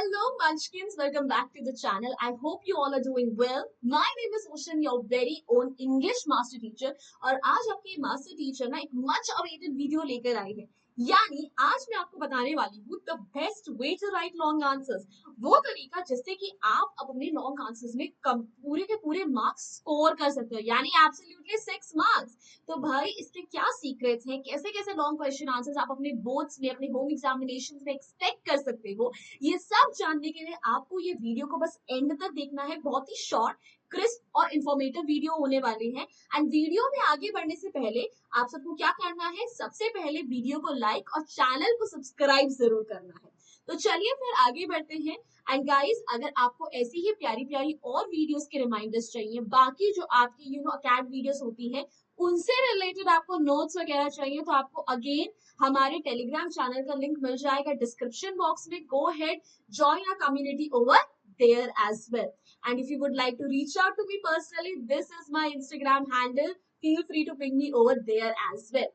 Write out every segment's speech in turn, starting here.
Hello, Munchkins. Welcome back to the channel. I hope you all are doing well. My name is Ocean, your very own English master teacher. और आज आपके master teacher ना एक much awaited video लेकर आई है। यानी आज मैं आपको बताने वाली हूँ the best way to write long answers, वो तरीका जिससे कि आप अपने लॉन्ग आंसर्स में पूरे के पूरे मार्क्स स्कोर कर सकते हो, यानी एब्सोल्युटली 6 मार्क्स। तो भाई इसके क्या सीक्रेट्स हैं, कैसे कैसे लॉन्ग क्वेश्चन आंसर्स आप अपने बोर्ड्स में, अपने होम एग्जामिनेशंस में एक्सपेक्ट कर सकते हो, ये सब जानने के लिए आपको ये वीडियो को बस एंड तक देखना है। बहुत ही शॉर्ट, क्रिस्प और इंफॉर्मेटिव वीडियो होने वाले हैं। एंड वीडियो में आगे बढ़ने से पहले आप सबको क्या करना है, सबसे पहले वीडियो को लाइक और चैनल को सब्सक्राइब जरूर करना है। तो चलिए फिर आगे बढ़ते हैं। एंड गाइस, अगर आपको ऐसी ही प्यारी प्यारी और वीडियोस के रिमाइंडर्स चाहिए, बाकी जो आपकी अकेडमी वीडियोस होती है उनसे रिलेटेड आपको नोट्स वगैरह चाहिए, तो आपको अगेन हमारे टेलीग्राम चैनल का लिंक मिल जाएगा डिस्क्रिप्शन बॉक्स में। Go ahead, join our community over there as well. And if you would like to reach out to me personally, this is my Instagram handle. Feel free to ping me over there as well.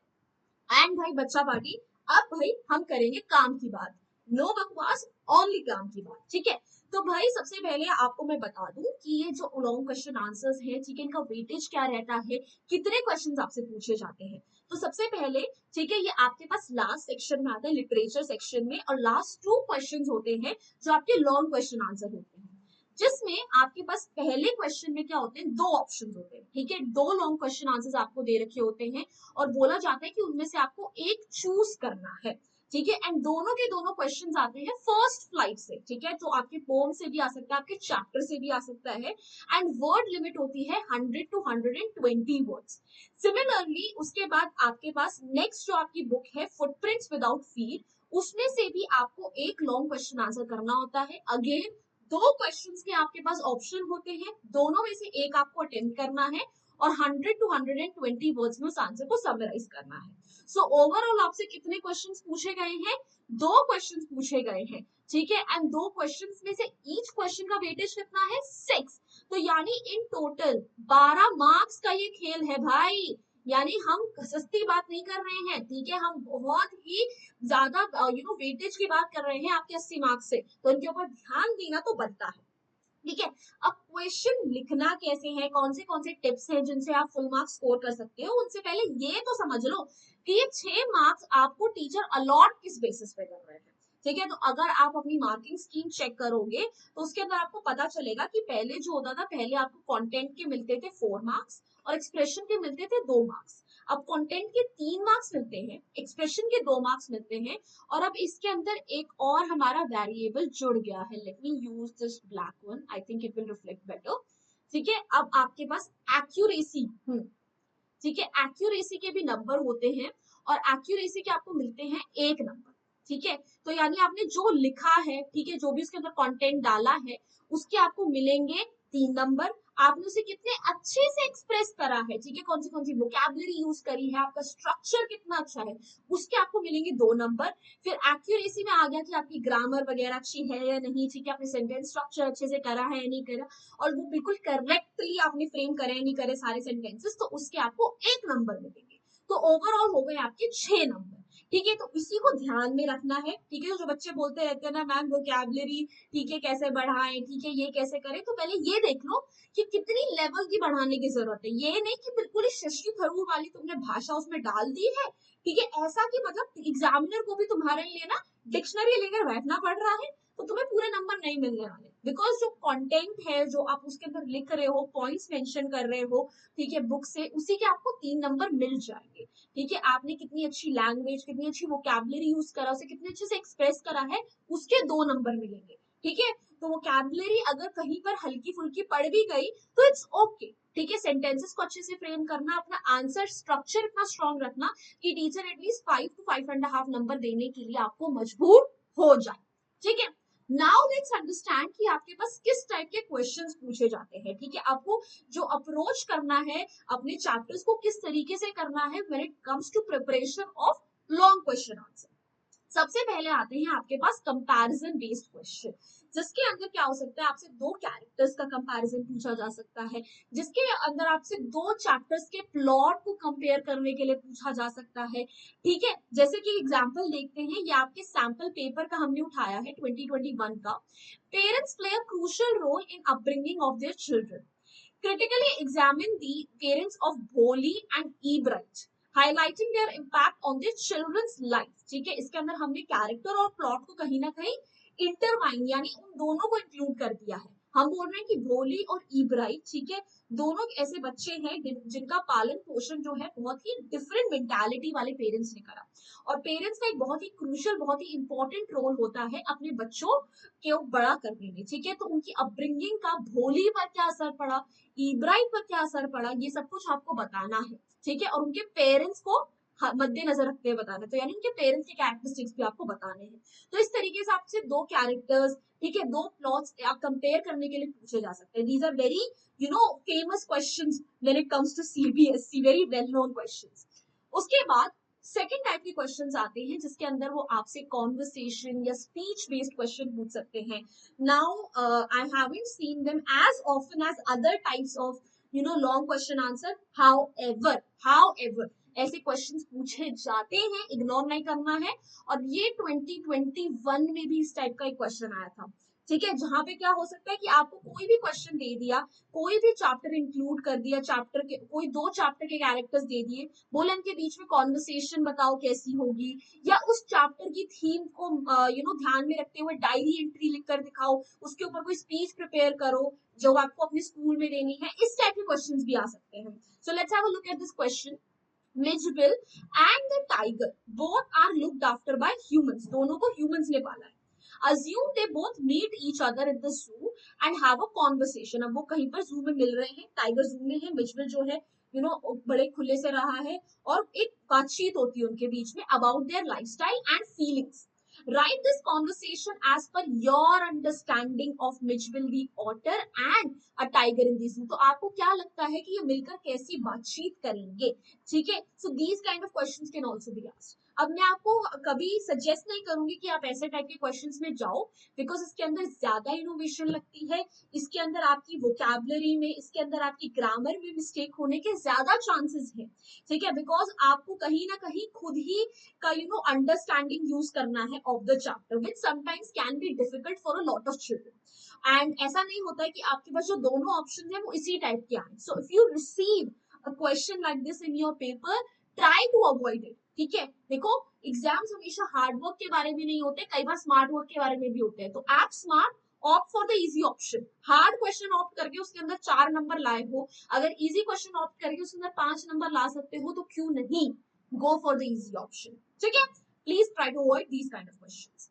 And भाई बच्चा party, अब भाई हम करेंगे काम की बात। No बकवास, ओनली काम की बात, ठीक है। तो भाई सबसे पहले आपको मैं बता दूं कि ये जो लॉन्ग क्वेश्चन आंसर्स है, ठीक है, इनका वेटेज क्या रहता है, कितने क्वेश्चंस आपसे पूछे जाते हैं। तो सबसे पहले, ठीक है, ये आपके पास लास्ट सेक्शन में आता है, लिटरेचर सेक्शन में, और लास्ट 2 क्वेश्चंस होते हैं जो आपके लॉन्ग क्वेश्चन आंसर होते हैं, जिसमें आपके पास पहले क्वेश्चन में क्या होते हैं, 2 ऑप्शन होते हैं, ठीक है। 2 लॉन्ग क्वेश्चन आंसर्स आपको दे रखे होते हैं और बोला जाता है कि उनमें से आपको एक चूज करना है, ठीक है। एंड दोनों के दोनों क्वेश्चंस आते हैं फर्स्ट फ्लाइट से, ठीक है। तो आपके पोम से भी आ सकता है, आपके चैप्टर से भी आ सकता है। एंड वर्ड लिमिट होती है 100 to 120 वर्ड्स। सिमिलरली उसके बाद आपके पास नेक्स्ट जो आपकी बुक है, फुटप्रिंट्स विदाउट फीट, उसमें से भी आपको एक लॉन्ग क्वेश्चन आंसर करना होता है। अगेन 2 क्वेश्चंस के आपके पास ऑप्शन होते हैं, दोनों में से एक आपको अटेम्प्ट करना है और 100 to 120 वर्ड्स में उस आंसर को समराइज करना है। सो ओवरऑल आपसे कितने क्वेश्चंस पूछे गए हैं, 2 क्वेश्चंस पूछे गए हैं, ठीक है। एंड 2 क्वेश्चंस में से ईच क्वेश्चन का वेटेज कितना है, 6। तो यानी इन टोटल 12 मार्क्स का ये खेल है भाई। यानी हम सस्ती बात नहीं कर रहे हैं, ठीक है, हम बहुत ही ज्यादा वेटेज की बात कर रहे हैं आपके 80 मार्क्स से, तो इनके ऊपर ध्यान देना तो बनता है, ठीक है। अब क्वेश्चन लिखना कैसे है, कौन से टिप्स हैं जिनसे आप फुल मार्क्स स्कोर कर सकते हो, उनसे पहले ये तो समझ लो कि ये 6 मार्क्स आपको टीचर अलॉट किस बेसिस पे कर रहे हैं, ठीक है। तो अगर आप अपनी मार्किंग स्कीम चेक करोगे तो उसके अंदर आपको पता चलेगा कि पहले जो होता था, पहले आपको कंटेंट के मिलते थे 4 मार्क्स और एक्सप्रेशन के मिलते थे 2 मार्क्स। अब कंटेंट के 3 मार्क्स मिलते हैं, एक्सप्रेशन के 2 मार्क्स मिलते हैं, और अब इसके अंदर एक और हमारा वेरिएबल जुड़ गया है। Let me use this black one, I think it will reflect better, ठीक है। अब आपके पास एक्यूरेसी, ठीक है, एक्यूरेसी के भी नंबर होते हैं और एक्यूरेसी के आपको मिलते हैं 1 नंबर, ठीक है। तो यानी आपने जो लिखा है, ठीक है, जो भी उसके अंदर कंटेंट डाला है, उसके आपको मिलेंगे 3 नंबर। आपने उसे कितने अच्छे से एक्सप्रेस करा है, ठीक है, कौन सी वोकैबुलरी यूज करी है, आपका स्ट्रक्चर कितना अच्छा है, उसके आपको मिलेंगे 2 नंबर। फिर एक्यूरेसी में आ गया कि आपकी ग्रामर वगैरह अच्छी है या नहीं, ठीक है, आपने सेंटेंस स्ट्रक्चर अच्छे से करा है या नहीं करा, और वो बिल्कुल करेक्टली आपने फ्रेम करे नहीं करे सारे सेंटेंसेस, तो उसके आपको 1 नंबर मिलेंगे। तो ओवरऑल हो गए आपके 6 नंबर, ठीक है। तो इसी को ध्यान में रखना है, ठीक है। जो बच्चे बोलते रहते हैं ना, मैम वोकैबुलरी, ठीक है, कैसे बढ़ाएं, ठीक है, ये कैसे करें, तो पहले ये देख लो कि कितनी लेवल की बढ़ाने की जरूरत है। ये नहीं कि बिल्कुल ही शशि थरूर वाली तुमने भाषा उसमें डाल दी है, ठीक है, ऐसा कि मतलब एग्जामिनर को भी तुम्हारे लिए ना डिक्शनरी लेकर बैठना पड़ रहा है, तो तुम्हें पूरे नंबर नहीं मिलने वाले। बिकॉज जो कंटेंट है, जो आप उसके अंदर लिख रहे हो, पॉइंट्स मेंशन कर रहे हो, ठीक है, बुक से, उसी के आपको 3 नंबर मिल जाएंगे, ठीक है। आपने कितनी अच्छी लैंग्वेज, कितनी अच्छी वोकैबुलरी यूज करा, उसे कितने अच्छे से एक्सप्रेस करा है, उसके 2 नंबर मिलेंगे, ठीक है। तो वोकैबुलरी अगर कहीं पर हल्की फुल्की पड़ भी गई तो इट्स ओके, ठीक है। सेंटेंसेस को अच्छे से फ्रेम करना, अपना आंसर स्ट्रक्चर इतना स्ट्रॉन्ग रखना कि टीचर एटलीस्ट 5 to 5.5 नंबर देने के लिए आपको मजबूर हो जाए, ठीक है। नाउ लेट्स अंडरस्टैंड कि आपके पास किस टाइप के क्वेश्चंस पूछे जाते हैं, ठीक है। आपको जो अप्रोच करना है अपने चैप्टर्स को, किस तरीके से करना है when it comes to preparation of long question answer. सबसे पहले आते हैं आपके पास कंपैरिजन बेस्ड क्वेश्चन, जिसके अंदर क्या हो सकता है, आपसे दो कैरेक्टर्स का कंपैरिजन पूछा जा सकता है, जिसके अंदर आपसे दो चैप्टर्स के प्लॉट को कंपेयर करने के लिए पूछा जा सकता है। ठीक है, जैसे कि एग्जांपल देखते हैं, ये आपके सैंपल पेपर का हमने उठाया है 2021 का। Parents play a crucial role in upbringing of their children. Critically examine the parents of Bholi and Ebright, highlighting their impact on their children's life। ठीक है, इसके अंदर हमने कैरेक्टर और प्लॉट को कहीं ना कहीं इंटरमाइन यानी उन दोनों को इंक्लूड कर दिया है। हम बोल रहे हैं कि भोली और ईब्राइट, ठीक है, दोनों ऐसे बच्चे हैं जिनका पालन पोषण जो है बहुत ही डिफरेंट मेंटालिटी वाले पेरेंट्स ने करा। और पेरेंट्स का एक बहुत ही क्रूशियल, बहुत ही इंपॉर्टेंट रोल होता है अपने बच्चों को बड़ा करने में। ठीक है, तो उनकी अपब्रिंगिंग का भोली पर क्या असर पड़ा, इब्राहिम पर क्या असर पड़ा, ये सब कुछ आपको बताना है। ठीक है, और उनके पेरेंट्स को मद्देनजर रखते हुए बताना, तो यानी उनके पेरेंट्स के कैरेक्टरिस्टिक्स भी आपको बताने हैं। तो इस तरीके से आपसे दो कैरेक्टर्स, ठीक है, दो प्लॉट्स आप कंपेयर करने के लिए पूछे जा सकते हैं। These are very famous questions when it comes to CBSE, very well known questions. उसके बाद सेकेंड टाइप के क्वेश्चंस आते हैं, जिसके अंदर वो आपसे कॉन्वर्सेशन या स्पीच बेस्ड क्वेश्चन पूछ सकते हैं। Now, I haven't seen them as often as other types of, long question answer. However, ऐसे क्वेश्चंस पूछे जाते हैं, इग्नोर नहीं करना है। और ये 2021 में भी इस टाइप का एक क्वेश्चन आया था। ठीक है, जहां पे क्या हो सकता है कि आपको कोई भी क्वेश्चन दे दिया, कोई भी चैप्टर इंक्लूड कर दिया, चैप्टर के कोई दो चैप्टर के कैरेक्टर्स दे दिए, बोले इनके बीच में कॉन्वर्सेशन बताओ कैसी होगी, या उस चैप्टर की थीम को ध्यान में रखते हुए डायरी एंट्री लिख कर दिखाओ, उसके ऊपर कोई स्पीच प्रिपेयर करो जो आपको अपने स्कूल में देनी है। इस टाइप के क्वेश्चंस भी आ सकते हैं। So let's have a look at this question. Mijbil and the tiger both are looked after by humans, दोनों को ह्यूमंस ने पाला है। Assume they both meet each other at the zoo and have a conversation। अब वो कहीं पर जू में मिल रहे हैं, टाइगर जू में है, मिजबिल जो है बड़े खुले से रहा है, और एक बातचीत होती है उनके बीच में about their lifestyle and feelings. Write this conversation as per your understanding of Mitchell the otter and a tiger in the zoo। तो आपको क्या लगता है कि ये मिलकर कैसी बातचीत करेंगे? ठीक है, so these kind of questions can also be asked। अब मैं आपको कभी सजेस्ट नहीं करूंगी कि आप ऐसे टाइप के क्वेश्चंस में जाओ, बिकॉज इसके अंदर ज्यादा इनोवेशन लगती है, इसके अंदर आपकी वोकैबुलरी में, इसके अंदर आपकी ग्रामर में मिस्टेक होने के ज्यादा चांसेस हैं। ठीक है, बिकॉज आपको कहीं ना कहीं खुद ही का अंडरस्टैंडिंग यूज करना है of the chapter, which sometimes can be difficult for a lot of children. And ऐसा नहीं होता है कि आपके पास जो दोनों ऑप्शन है वो इसी टाइप के आए। So if you receive a question like this in your paper, try to avoid it. ठीक है, देखो एग्जाम्स हमेशा हार्ड वर्क के बारे में नहीं होते, कई बार स्मार्ट वर्क के बारे में भी होते हैं। तो आप smart opt for the easy option. Hard question opt करके उसके अंदर 4 नंबर लाए हो, अगर इजी क्वेश्चन ऑप्ट करके उसके अंदर 5 नंबर ला सकते हो, तो क्यों नहीं go for the easy option. ठीक है, please try to avoid these kind of questions.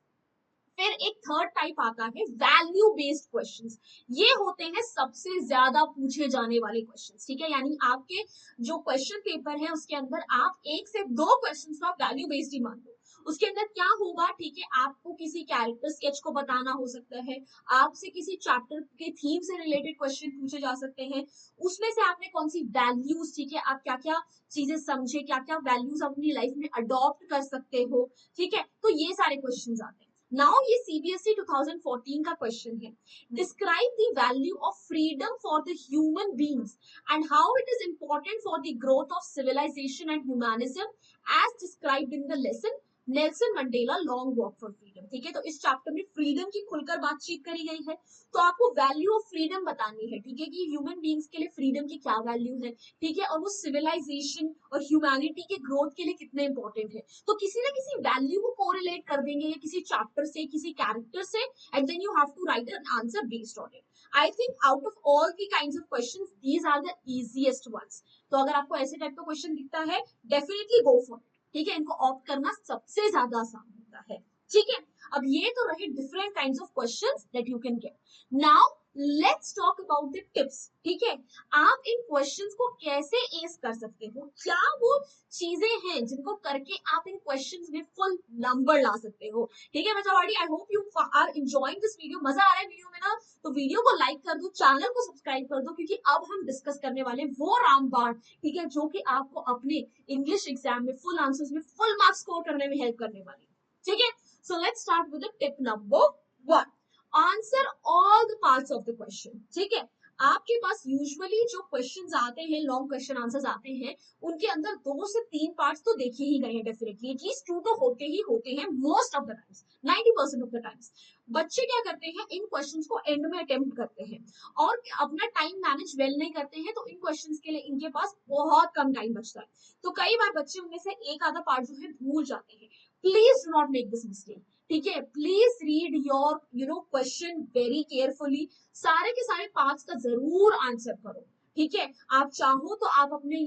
फिर एक थर्ड टाइप आता है वैल्यू बेस्ड क्वेश्चंस। ये होते हैं सबसे ज्यादा पूछे जाने वाले क्वेश्चंस। ठीक है, यानी आपके जो क्वेश्चन पेपर है उसके अंदर आप एक से दो क्वेश्चंस को आप वैल्यू बेस्ड ही मान लो। उसके अंदर क्या होगा, ठीक है, आपको किसी कैरेक्टर स्केच को बताना हो सकता है, आपसे किसी चैप्टर के थीम से रिलेटेड क्वेश्चन पूछे जा सकते हैं, उसमें से आपने कौन सी वैल्यूज, ठीक है, आप क्या क्या चीजें समझे, क्या क्या वैल्यूज अपनी लाइफ में अडॉप्ट कर सकते हो। ठीक है, तो ये सारे क्वेश्चन आते हैं। नाउ ये सीबीएसई 2014 का क्वेश्चन है। Describe the value of freedom for the human beings and how it is important for the growth of civilisation and humanism as described in the lesson Nelson Mandela long walk for freedom. ठीक है, तो इस chapter में freedom की खुलकर बातचीत करी गई है। तो आपको वैल्यू ऑफ फ्रीडम बतानी है, ठीक है, कि ह्यूमन बीइंग्स के लिए फ्रीडम की क्या वैल्यू है, ठीक है, और वो सिविलाइजेशन और ह्यूमैनिटी के ग्रोथ के लिए कितने इंपॉर्टेंट है। तो किसी ना किसी वैल्यू को कोरिलेट कर देंगे, या किसी चैप्टर से, किसी कैरेक्टर से, and then you have to write an answer based on it. I think out of all the kinds of questions these are the easiest ones. तो अगर आपको ऐसे टाइप का क्वेश्चन दिखता है, डेफिनेटली गो फॉर इट। ठीक है, इनको ऑप्ट करना सबसे ज्यादा आसान होता है। ठीक है, अब ये तो रहे different kinds of questions that you can get. Now let's talk about the tips. ठीक है, आप इन क्वेश्चंस को कैसे एस कर सकते हो, क्या वो चीजें हैं जिनको करके आप इन क्वेश्चंस में फुल नंबर ला सकते हो। ठीक है बच्चों, I hope you are enjoying this video. मजा आ रहा है वीडियो में ना, तो वीडियो को लाइक कर दो, चैनल को सब्सक्राइब कर दो, क्योंकि अब हम डिस्कस करने वाले वो रामबाण, ठीक है, जो कि आपको अपने इंग्लिश एग्जाम में फुल आंसर्स में फुल मार्क्स स्कोर करने में हेल्प करने वाली। ठीक है, So let's start with the tip number 1. Answer all the parts of the question. ठीक है, आपके पास यूजुअली जो क्वेश्चंस आते हैं, लॉन्ग क्वेश्चन आंसर्स आते हैं, उनके अंदर 2 से 3 पार्ट्स तो देखे ही गए हैं डेफिनेटली, एटलीस्ट 2 तो होते हैं most of the times, 90% of the times. बच्चे क्या करते हैं, इन क्वेश्चंस को एंड में अटेम्प्ट करते हैं और अपना टाइम मैनेज वेल नहीं करते हैं, तो इन क्वेश्चंस के लिए इनके पास बहुत कम टाइम बचता है, तो कई बार बच्चे उनमें से एक आधा पार्ट जो है भूल जाते हैं। Please do not make this mistake, ठीक है। Please read your question very carefully, सारे के सारे पार्ट्स का जरूर आंसर करो, ठीक है। आप चाहो तो आप अपने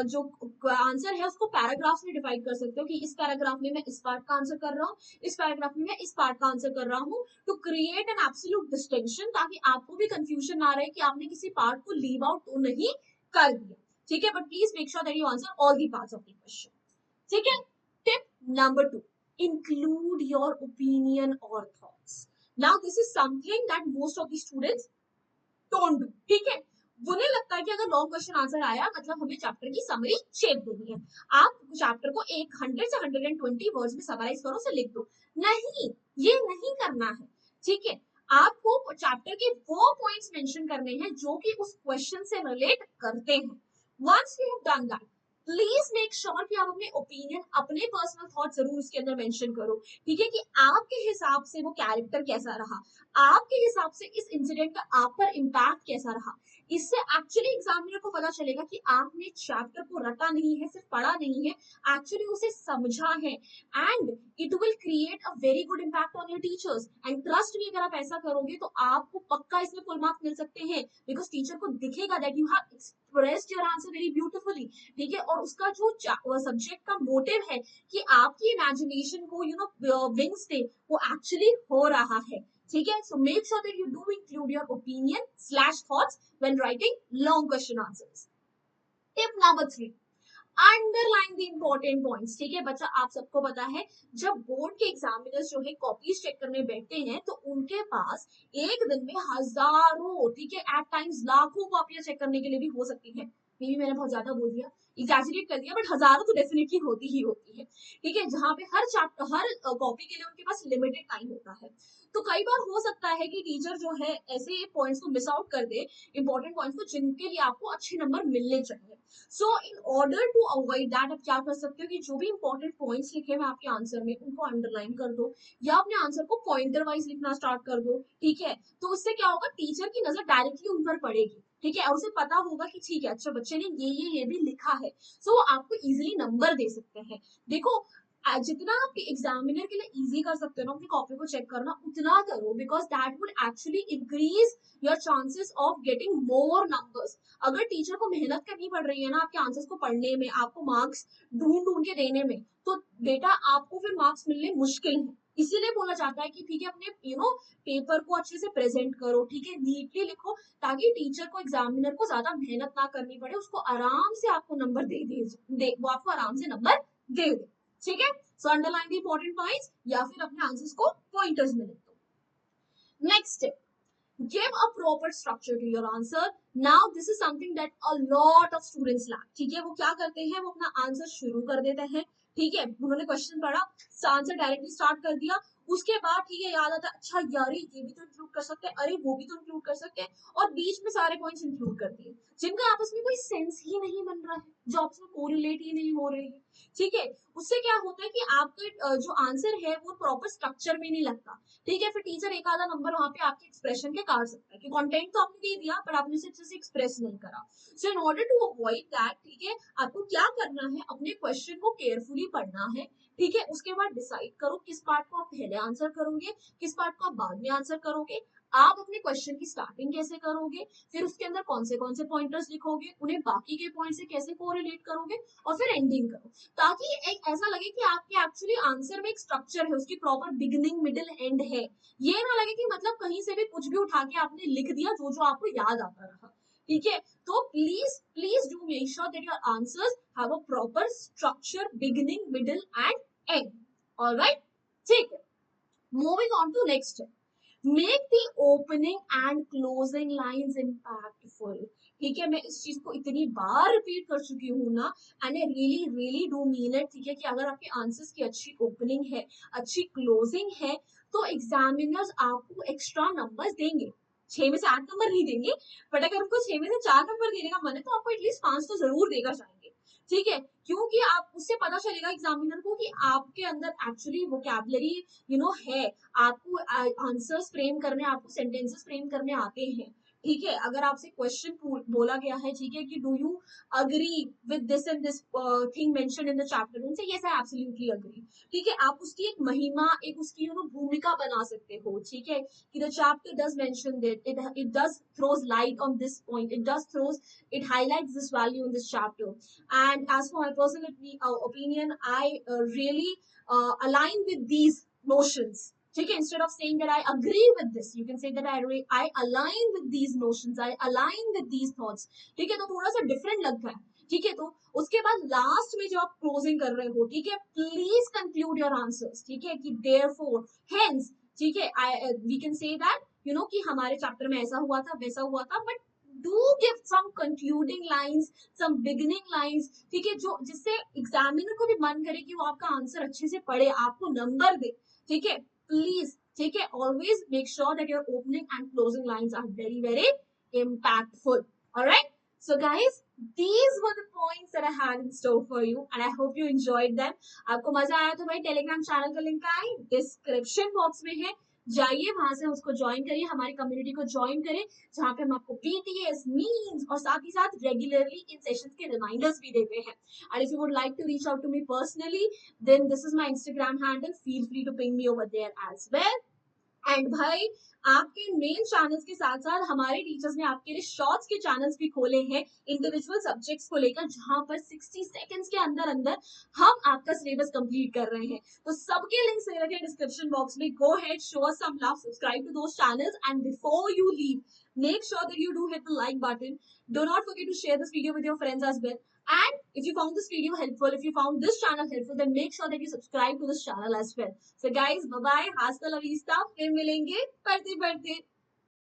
जो आंसर है उसको पैराग्राफ्स में डिवाइड कर सकते हो कि इस पैराग्राफ में मैं इस पार्ट का आंसर कर रहा हूँ, इस पैराग्राफ में मैं इस पार्ट का आंसर कर रहा हूँ, to create an absolute distinction, ताकि आपको भी कंफ्यूजन ना रहे कि आपने किसी पार्ट को लीव आउट तो नहीं कर दिया, ठीक है। But please make sure that you answer all the parts of the question, ठीक है। Tip number 2, include your opinion or thoughts. Now this is something that most of the students don't do, ठीक है। उन्हें लगता है कि अगर long question answer आया मतलब हमें चैप्टर की समरी शेप देनी है, आप चैप्टर को 100 से 120 वर्ड्स में समराइज करो, से लिख दो। नहीं, ये नहीं करना है, ठीक है। आपको चैप्टर के वो पॉइंट्स मेंशन करने हैं जो कि उस क्वेश्चन से रिलेट करते हैं। Once you have done that, please make sure कि आप अपने ओपिनियन, अपने पर्सनल थॉट जरूर उसके अंदर मेंशन करो, ठीक है, कि आपके हिसाब से वो कैरेक्टर कैसा रहा, आपके हिसाब से इस इंसिडेंट का आप पर इम्पैक्ट कैसा रहा। इससे एक्चुअली एग्जामिनर को पता चलेगा कि आपने चैप्टर को रटा नहीं है, सिर्फ पढ़ा नहीं है, एक्चुअली उसे समझा है, and it will create a very good impact on your teachers. And trust me, अगर आप ऐसा करोगे तो आपको पक्का इसमें फुल मार्क्स मिल सकते हैं, बिकॉज टीचर को दिखेगा that you have expressed your answer very beautifully, ठीक है। और उसका जो सब्जेक्ट का मोटिव है कि आपकी इमेजिनेशन को विंग्स दे, वो एक्चुअली हो रहा है, ठीक है। So make sure that you do include your opinion slash thoughts when writing long question answers. Tip number 3, underline the important points, ठीक है। बच्चा, आप सबको पता है जब बोर्ड के एग्जामिनर्स जो है कॉपीज चेक करने बैठते हैं तो उनके पास एक दिन में हजारों, ठीक है, एट टाइम्स लाखों कॉपियां चेक करने के लिए भी हो सकती है। मे भी मैंने बहुत ज्यादा बोल दिया, एग्जैजरेट कर दिया, बट हजारों तो डेफिनेटली होती ही होती है, ठीक है, जहां पे हर चैप्टर, हर कॉपी के लिए उनके पास लिमिटेड टाइम होता है। तो कई बार हो सकता है कि टीचर जो है ऐसे पॉइंट्स को मिस आउट कर दे, इंपॉर्टेंट पॉइंट्स को जिनके लिए आपको अच्छे नंबर मिलने चाहिए। So in order to avoid that, आप क्या कर सकते हो कि जो भी इंपॉर्टेंट पॉइंट्स लिखे हुए आपके आंसर में उनको अंडरलाइन कर दो, या अपने आंसर को पॉइंटर वाइज लिखना स्टार्ट कर दो, ठीक है। तो उससे क्या होगा, टीचर की नजर डायरेक्टली उन पर पड़ेगी, ठीक है, और उसे पता होगा कि ठीक है, अच्छा बच्चे ने ये भी लिखा है, सो वो आपको इजीली नंबर दे सकते हैं। देखो, जितना आप एग्जामिनर के लिए इजी कर सकते हो ना अपनी कॉपी को चेक करना, उतना करो, because that would actually increase your chances of getting more numbers. अगर टीचर को मेहनत करनी पड़ रही है ना आपके आंसर्स को पढ़ने में, आपको मार्क्स ढूंढ ढूंढ के देने में, तो बेटा आपको फिर मार्क्स मिलने मुश्किल है। इसीलिए बोला जाता है कि ठीक है, अपने पेपर को अच्छे से प्रेजेंट करो, ठीक है, नीटली लिखो, ताकि टीचर को, एग्जामिनर को ज्यादा मेहनत ना करनी पड़े, उसको आराम से आपको नंबर दे वो आपको आराम से नंबर दे, ठीक है। So underline the important points, या फिर अपने आंसर्स को पॉइंटर्स में लिख दो। Next tip, give a proper structure to your answer. Now this is something that a lot of students lack, ठीक है। वो क्या करते हैं, वो अपना आंसर शुरू कर देते हैं, ठीक है, उन्होंने क्वेश्चन पढ़ा, आंसर डायरेक्टली स्टार्ट कर दिया, उसके बाद ठीक है याद आता है, अच्छा यार ये भी तो इंक्लूड कर सकते हैं, अरे वो भी तो इंक्लूड कर सकते हैं, और बीच में सारे पॉइंट्स इंक्लूड कर दिए जिनका आपस में कोई सेंस ही नहीं बन रहा है, जो आपस में कोरिलेट ही नहीं हो रही है, ठीक है। उससे क्या होता है कि आपका जो आंसर है वो प्रॉपर स्ट्रक्चर में नहीं लगता, ठीक है। फिर टीचर एक आधा नंबर वहां पे आपके एक्सप्रेशन के काट सकता है कि कंटेंट तो आपने दे दिया पर आपने सिर्फ से एक्सप्रेस नहीं करा। So in order to avoid that, ठीक है, आपको क्या करना है, अपने क्वेश्चन को केयरफुली पढ़ना है, ठीक है। उसके बाद डिसाइड करो किस पार्ट को आप पहले आंसर करोगे, किस पार्ट को आप बाद में आंसर करोगे, आप अपने क्वेश्चन की स्टार्टिंग कैसे करोगे, फिर उसके अंदर कौन से पॉइंटर्स लिखोगे, उन्हें बाकी के पॉइंट से कैसे कोरिलेट करोगे, और फिर एंडिंग करो, ताकि एक ऐसा लगे कि आपके एक्चुअली आंसर में एक स्ट्रक्चर है, उसकी प्रॉपर बिगिनिंग मिडिल एंड है। ये ना लगे कि मतलब कहीं से भी कुछ भी उठा के आपने लिख दिया जो जो आपको याद आता रहा, ठीक है। तो please please do make sure that your answers have a proper structure, beginning middle and end, alright, ठीक है। Moving on to next, make the opening and closing lines impactful, ठीक है, मैं इस चीज को इतनी बार रिपीट कर चुकी हूँ ना, and I really really do mean it, ठीक है, कि अगर आपके आंसर्स की अच्छी ओपनिंग है, अच्छी क्लोजिंग है, तो एग्जामिनर्स आपको एक्स्ट्रा नंबर्स देंगे। 6 में से 8 नंबर नहीं देंगे, बट अगर उनको 6 में से 4 नंबर देने का मन है तो आपको एटलीस्ट 5 तो जरूर देकर जाएंगे। ठीक है, क्योंकि आप उससे पता चलेगा एग्जामिनर को कि आपके अंदर एक्चुअली वोकैबुलरी है, आपको आंसर्स फ्रेम करने, आपको सेंटेंसेस फ्रेम करने आते हैं। ठीक है, अगर आपसे क्वेश्चन बोला गया है, ठीक है, कि do you agree with this and this thing mentioned in the chapter, उनसे यस आई एब्सोल्युटली अग्री। ठीक है, आप उसकी एक महिमा, एक उसकी भूमिका बना सकते हो। ठीक है, कि the chapter does mention that it does throws light on this point, it highlights this value in this chapter. And as for my personal opinion, I really align with these notions. ठीक है, instead of saying that I agree with this, you can say that I align with these notions, I align with these thoughts. ठीक है, तो थोड़ा सा different लगता है। ठीक है, तो उसके बाद लास्ट में जब आप क्लोजिंग कर रहे हो, ठीक है, प्लीज कंक्लूड योर आंसर्स। ठीक है, कि देयरफॉर, हेंस, ठीक है, वी कैन से दैट कि हमारे चैप्टर में ऐसा हुआ था, वैसा हुआ था, but do give some concluding lines, some beginning lines. ठीक है, जो जिससे एग्जामिनर को भी मन करे कि वो आपका आंसर अच्छे से पढ़े, आपको नंबर दे। ठीक है, प्लीज, ठीक है, always make sure that your opening and closing lines are very very impactful. All right, so guys, these were the points that I had in store for you and I hope you enjoyed them. आपको मजा आया तो भाई Telegram channel का link है description box में है, जाइए वहां से उसको ज्वाइन करिए, हमारी कम्युनिटी को ज्वाइन करें, जहां पे हम आपको बीटीएस मीम्स और साथ ही साथ रेगुलरली इन सेशंस के रिमाइंडर्स भी देते हैं। And if you would like to reach out to me personally, then this is my Instagram handle. Feel free to ping me over there as well. And भाई, आपके main channels के साथ साथ हमारे टीचर्स ने आपके लिए शॉर्ट्स के चैनल्स भी खोले हैं इंडिविजुअल सब्जेक्ट्स को लेकर, जहां पर 60 सेकंड्स के अंदर अंदर हम आपका सिलेबस कंप्लीट कर रहे हैं। तो सबके लिंक्स दे रखे हैं डिस्क्रिप्शन बॉक्स में। Go head, show us some love, subscribe to those channels, and before you leave, make sure that you do hit the like button. Do not forget to share this video with your friends as well. And if you found this video helpful, if you found this channel helpful, then make sure that you subscribe to this channel as well. So guys, bye bye, hasta la vista, फिर मिलेंगे पढ़ते पढ़ते।